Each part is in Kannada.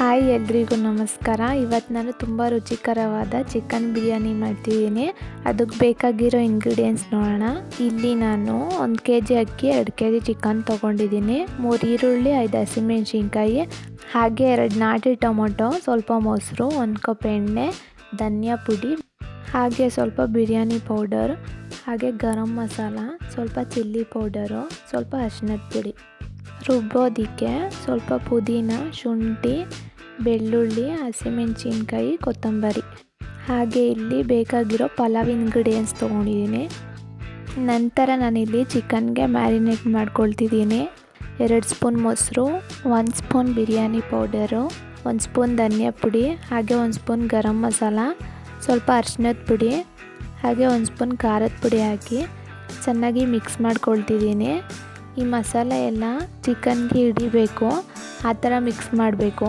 ಹಾಯ್ ಎಲ್ರಿಗೂ ನಮಸ್ಕಾರ. ಇವತ್ತು ನಾನು ತುಂಬ ರುಚಿಕರವಾದ ಚಿಕನ್ ಬಿರಿಯಾನಿ ಮಾಡ್ತಿದ್ದೀನಿ. ಅದಕ್ಕೆ ಬೇಕಾಗಿರೋ ಇಂಗ್ರೀಡಿಯೆಂಟ್ಸ್ ನೋಡೋಣ. ಇಲ್ಲಿ ನಾನು 1 kg ಅಕ್ಕಿ, 2 kg ಚಿಕನ್ ತೊಗೊಂಡಿದ್ದೀನಿ, 3 ಈರುಳ್ಳಿ, 5 ಹಸಿಮೆಣಸಿನ್ಕಾಯಿ, ಹಾಗೆ 2 ನಾಟಿ ಟೊಮೊಟೊ, ಸ್ವಲ್ಪ ಮೊಸರು, 1 ಕಪ್ ಎಣ್ಣೆ, ಧನಿಯಾ ಪುಡಿ, ಹಾಗೆ ಸ್ವಲ್ಪ ಬಿರಿಯಾನಿ ಪೌಡರ್, ಹಾಗೆ ಗರಂ ಮಸಾಲ, ಸ್ವಲ್ಪ ಚಿಲ್ಲಿ ಪೌಡರು, ಸ್ವಲ್ಪ ಅರಿಶಿಣದ ಪುಡಿ. ರುಬ್ಬೋದಕ್ಕೆ ಸ್ವಲ್ಪ ಪುದೀನ, ಶುಂಠಿ, ಬೆಳ್ಳುಳ್ಳಿ, ಹಸಿಮೆಣಸಿನ್ಕಾಯಿ, ಕೊತ್ತಂಬರಿ, ಹಾಗೆ ಇಲ್ಲಿ ಬೇಕಾಗಿರೋ ಪಲಾವ್ ಇಂಗ್ರೀಡಿಯೆಂಟ್ಸ್ ತೊಗೊಂಡಿದ್ದೀನಿ. ನಂತರ ನಾನಿಲ್ಲಿ ಚಿಕನ್ಗೆ ಮ್ಯಾರಿನೇಟ್ ಮಾಡ್ಕೊಳ್ತಿದ್ದೀನಿ. 2 ಸ್ಪೂನ್ ಮೊಸರು, 1 ಸ್ಪೂನ್ ಬಿರಿಯಾನಿ ಪೌಡರು, 1 ಸ್ಪೂನ್ ಧನಿಯಾ ಪುಡಿ, ಹಾಗೆ 1 ಸ್ಪೂನ್ ಗರಂ ಮಸಾಲ, ಸ್ವಲ್ಪ ಅರಿಶಿಣದ ಪುಡಿ, ಹಾಗೆ 1 ಸ್ಪೂನ್ ಖಾರದ ಪುಡಿ ಹಾಕಿ ಚೆನ್ನಾಗಿ ಮಿಕ್ಸ್ ಮಾಡ್ಕೊಳ್ತಿದ್ದೀನಿ. ಈ ಮಸಾಲೆ ಎಲ್ಲ ಚಿಕನ್ಗೆ ಹಿಡಿಬೇಕು, ಆ ಥರ ಮಿಕ್ಸ್ ಮಾಡಬೇಕು.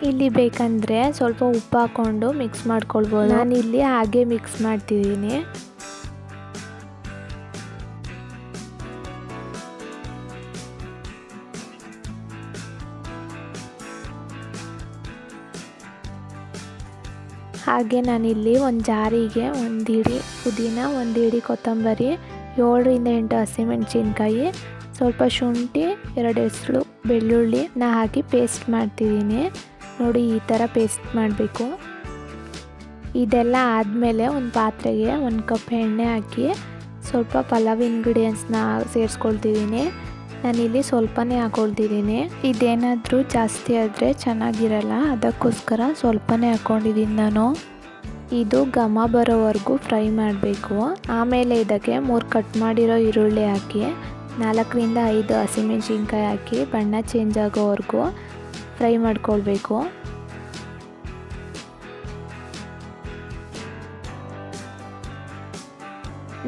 ಇಲ್ಲಿ ಬೇಕಂದರೆ ಸ್ವಲ್ಪ ಉಪ್ಪು ಹಾಕ್ಕೊಂಡು ಮಿಕ್ಸ್ ಮಾಡ್ಕೊಳ್ಬೋದು. ನಾನಿಲ್ಲಿ ಹಾಗೆ ಮಿಕ್ಸ್ ಮಾಡ್ತಿದ್ದೀನಿ. ಹಾಗೆ ನಾನಿಲ್ಲಿ ಒಂದು ಜಾರಿಗೆ 1 ಹಿಡಿ ಪುದೀನ, 1 ಹಿಡಿ ಕೊತ್ತಂಬರಿ, 7 ರಿಂದ 8 ಹಸಿಮೆಣಸಿನ್ಕಾಯಿ, ಸ್ವಲ್ಪ ಶುಂಠಿ, 2 ಹೆಸರು ಬೆಳ್ಳುಳ್ಳಿನ ಹಾಕಿ ಪೇಸ್ಟ್ ಮಾಡ್ತಿದ್ದೀನಿ. ನೋಡಿ, ಈ ಥರ ಪೇಸ್ಟ್ ಮಾಡಬೇಕು. ಇದೆಲ್ಲ ಆದಮೇಲೆ ಒಂದು ಪಾತ್ರೆಗೆ 1 ಕಪ್ ಎಣ್ಣೆ ಹಾಕಿ ಸ್ವಲ್ಪ ಪಲಾವ್ ಇಂಗ್ರೀಡಿಯೆಂಟ್ಸ್ನ ಸೇರಿಸ್ಕೊಳ್ತಿದ್ದೀನಿ. ನಾನಿಲ್ಲಿ ಸ್ವಲ್ಪನೇ ಹಾಕ್ಕೊಳ್ತಿದ್ದೀನಿ. ಇದೇನಾದರೂ ಜಾಸ್ತಿ ಆದರೆ ಚೆನ್ನಾಗಿರಲ್ಲ, ಅದಕ್ಕೋಸ್ಕರ ಸ್ವಲ್ಪನೇ ಹಾಕ್ಕೊಂಡಿದ್ದೀನಿ ನಾನು. ಇದು ಘಮ ಬರೋವರೆಗೂ ಫ್ರೈ ಮಾಡಬೇಕು. ಆಮೇಲೆ ಇದಕ್ಕೆ 3 ಕಟ್ ಮಾಡಿರೋ ಈರುಳ್ಳಿ ಹಾಕಿ 4 ರಿಂದ 5 ಹಸಿಮೆಣಸಿನ್ಕಾಯಿ ಹಾಕಿ ಬಣ್ಣ ಚೇಂಜ್ ಆಗೋವರೆಗೂ ಫ್ರೈ ಮಾಡ್ಕೊಳ್ಬೇಕು.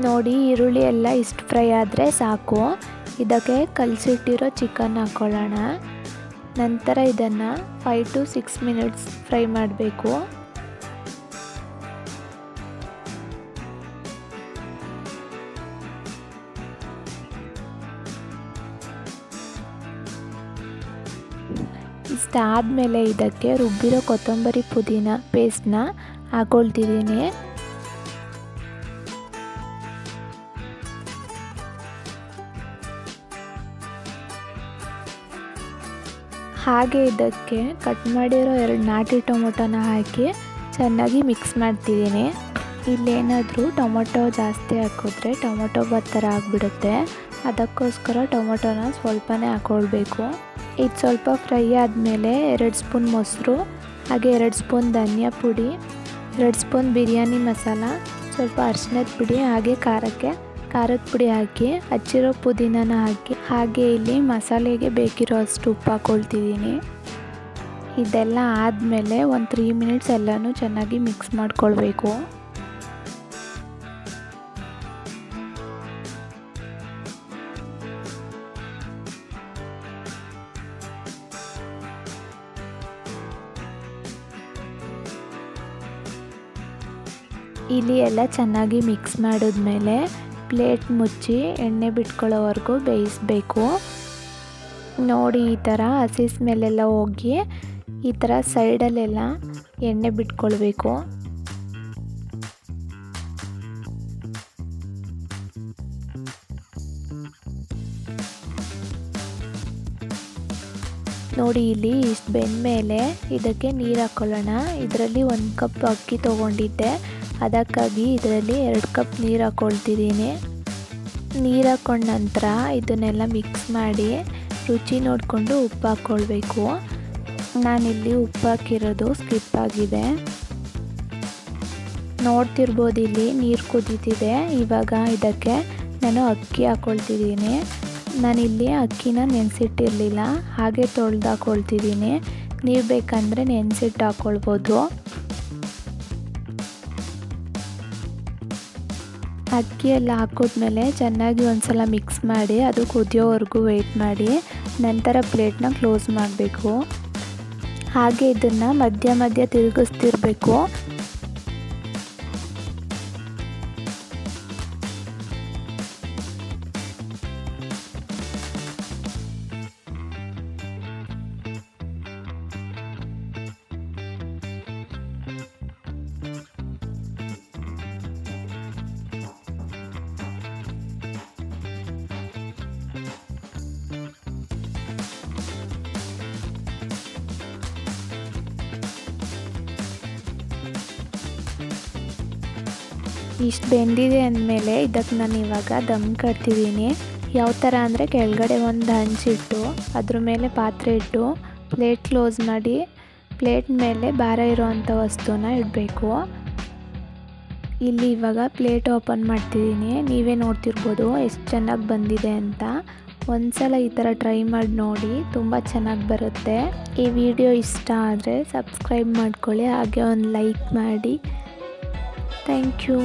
ನೋಡಿ, ಈರುಳ್ಳಿ ಎಲ್ಲ ಇಷ್ಟು ಫ್ರೈ ಆದರೆ ಸಾಕು. ಇದಕ್ಕೆ ಕಲಸಿಟ್ಟಿರೋ ಚಿಕನ್ ಹಾಕ್ಕೊಳ್ಳೋಣ. ನಂತರ ಇದನ್ನು 5 to 6 ಮಿನಿಟ್ಸ್ ಫ್ರೈ ಮಾಡಬೇಕು. ಇಷ್ಟಾದಮೇಲೆ ಇದಕ್ಕೆ ರುಬ್ಬಿರೋ ಕೊತ್ತಂಬರಿ ಪುದೀನ ಪೇಸ್ಟ್ನ ಹಾಕ್ಕೊಳ್ತಿದ್ದೀನಿ. ಹಾಗೆ ಇದಕ್ಕೆ ಕಟ್ ಮಾಡಿರೋ 2 ನಾಟಿ ಟೊಮೊಟೊನ ಹಾಕಿ ಚೆನ್ನಾಗಿ ಮಿಕ್ಸ್ ಮಾಡ್ತಿದ್ದೀನಿ. ಇಲ್ಲೇನಾದರೂ ಟೊಮೊಟೊ ಜಾಸ್ತಿ ಹಾಕಿದ್ರೆ ಟೊಮೊಟೊ ಬಾತ್ ಥರ ಆಗಿಬಿಡುತ್ತೆ, ಅದಕ್ಕೋಸ್ಕರ ಟೊಮೊಟೊನ ಸ್ವಲ್ಪನೇ ಹಾಕ್ಕೊಳ್ಬೇಕು. ಇದು ಸ್ವಲ್ಪ ಫ್ರೈ ಆದಮೇಲೆ 2 ಸ್ಪೂನ್ ಮೊಸರು, ಹಾಗೆ 2 ಸ್ಪೂನ್ ಧನಿಯಾ ಪುಡಿ, 2 ಸ್ಪೂನ್ ಬಿರಿಯಾನಿ ಮಸಾಲ, ಸ್ವಲ್ಪ ಅರಿಶಿಣದ ಪುಡಿ, ಹಾಗೆ ಖಾರಕ್ಕೆ ಖಾರದ ಪುಡಿ ಹಾಕಿ ಹಚ್ಚಿರೋ ಪುದೀನನ ಹಾಕಿ, ಹಾಗೆ ಇಲ್ಲಿ ಮಸಾಲೆಗೆ ಬೇಕಿರೋ ಅಷ್ಟು ಉಪ್ಪು ಹಾಕ್ಕೊಳ್ತಿದ್ದೀನಿ. ಇದೆಲ್ಲ ಆದಮೇಲೆ ಒಂದು 3 ಮಿನಿಟ್ಸ್ ಎಲ್ಲನೂ ಚೆನ್ನಾಗಿ ಮಿಕ್ಸ್ ಮಾಡ್ಕೊಳ್ಬೇಕು. ಇಲ್ಲಿ ಎಲ್ಲ ಚೆನ್ನಾಗಿ ಮಿಕ್ಸ್ ಮಾಡಿದ್ಮೇಲೆ ಪ್ಲೇಟ್ ಮುಚ್ಚಿ ಎಣ್ಣೆ ಬಿಟ್ಕೊಳ್ಳೋವರೆಗೂ ಬೇಯಿಸಬೇಕು. ನೋಡಿ, ಈ ಥರ ಹಸಿ ಸ್ಮೆಲ್ಲೆಲ್ಲ ಹೋಗಿ ಈ ಥರ ಸೈಡಲ್ಲೆಲ್ಲ ಎಣ್ಣೆ ಬಿಟ್ಕೊಳ್ಬೇಕು. ನೋಡಿ, ಇಲ್ಲಿ ಇಷ್ಟು ಬೆಂದಮೇಲೆ ಇದಕ್ಕೆ ನೀರು ಹಾಕ್ಕೊಳ್ಳೋಣ. ಇದರಲ್ಲಿ 1 ಕಪ್ ಅಕ್ಕಿ ತೊಗೊಂಡಿದ್ದೆ, ಅದಕ್ಕಾಗಿ ಇದರಲ್ಲಿ 2 ಕಪ್ ನೀರು ಹಾಕ್ಕೊಳ್ತಿದ್ದೀನಿ. ನೀರು ಹಾಕ್ಕೊಂಡ ನಂತರ ಇದನ್ನೆಲ್ಲ ಮಿಕ್ಸ್ ಮಾಡಿ ರುಚಿ ನೋಡಿಕೊಂಡು ಉಪ್ಪು ಹಾಕ್ಕೊಳ್ಬೇಕು. ನಾನಿಲ್ಲಿ ಉಪ್ಪು ಹಾಕಿರೋದು ಸ್ಕಿಪ್ ಆಗಿದೆ. ನೋಡ್ತಿರ್ಬೋದು, ಇಲ್ಲಿ ನೀರು ಕುದೀತಿದೆ. ಇವಾಗ ಇದಕ್ಕೆ ನಾನು ಅಕ್ಕಿ ಹಾಕ್ಕೊಳ್ತಿದ್ದೀನಿ. ನಾನಿಲ್ಲಿ ಅಕ್ಕಿನ ನೆನೆಸಿಟ್ಟಿರಲಿಲ್ಲ, ಹಾಗೆ ತೊಳೆದು ಹಾಕ್ಕೊಳ್ತಿದ್ದೀನಿ. ನೀವು ಬೇಕಂದರೆ ನೆನೆಸಿಟ್ಟು ಹಾಕ್ಕೊಳ್ಬೋದು. ಅಕ್ಕಿ ಎಲ್ಲ ಹಾಕಿದ್ಮೇಲೆ ಚೆನ್ನಾಗಿ ಒಂದ್ಸಲ ಮಿಕ್ಸ್ ಮಾಡಿ ಅದು ಕುದಿಯೋವರೆಗೂ ವೆಯ್ಟ್ ಮಾಡಿ ನಂತರ ಪ್ಲೇಟ್ನ ಕ್ಲೋಸ್ ಮಾಡಬೇಕು. ಹಾಗೆ ಇದನ್ನು ಮಧ್ಯ ಮಧ್ಯ ತಿರುಗಿಸ್ತಿರ್ಬೇಕು. ಇಷ್ಟು ಬೆಂದಿದೆ ಅಂದಮೇಲೆ ಇದಕ್ಕೆ ನಾನು ಇವಾಗ ದಮ್ ಕಟ್ತಿದ್ದೀನಿ. ಯಾವ ಥರ ಅಂದರೆ ಕೆಳಗಡೆ ಒಂದು ಹಂಚಿಟ್ಟು ಅದ್ರ ಮೇಲೆ ಪಾತ್ರೆ ಇಟ್ಟು ಪ್ಲೇಟ್ ಕ್ಲೋಸ್ ಮಾಡಿ ಪ್ಲೇಟ್ ಮೇಲೆ ಭಾರ ಇರೋವಂಥ ವಸ್ತುನ ಇಡಬೇಕು. ಇಲ್ಲಿ ಇವಾಗ ಪ್ಲೇಟ್ ಓಪನ್ ಮಾಡ್ತಿದ್ದೀನಿ. ನೀವೇ ನೋಡ್ತಿರ್ಬೋದು ಎಷ್ಟು ಚೆನ್ನಾಗಿ ಬಂದಿದೆ ಅಂತ. ಒಂದ್ಸಲ ಈ ಥರ ಟ್ರೈ ಮಾಡಿ ನೋಡಿ, ತುಂಬ ಚೆನ್ನಾಗಿ ಬರುತ್ತೆ. ಈ ವಿಡಿಯೋ ಇಷ್ಟ ಆದರೆ ಸಬ್ಸ್ಕ್ರೈಬ್ ಮಾಡ್ಕೊಳ್ಳಿ, ಹಾಗೆ ಒಂದು ಲೈಕ್ ಮಾಡಿ. Thank you.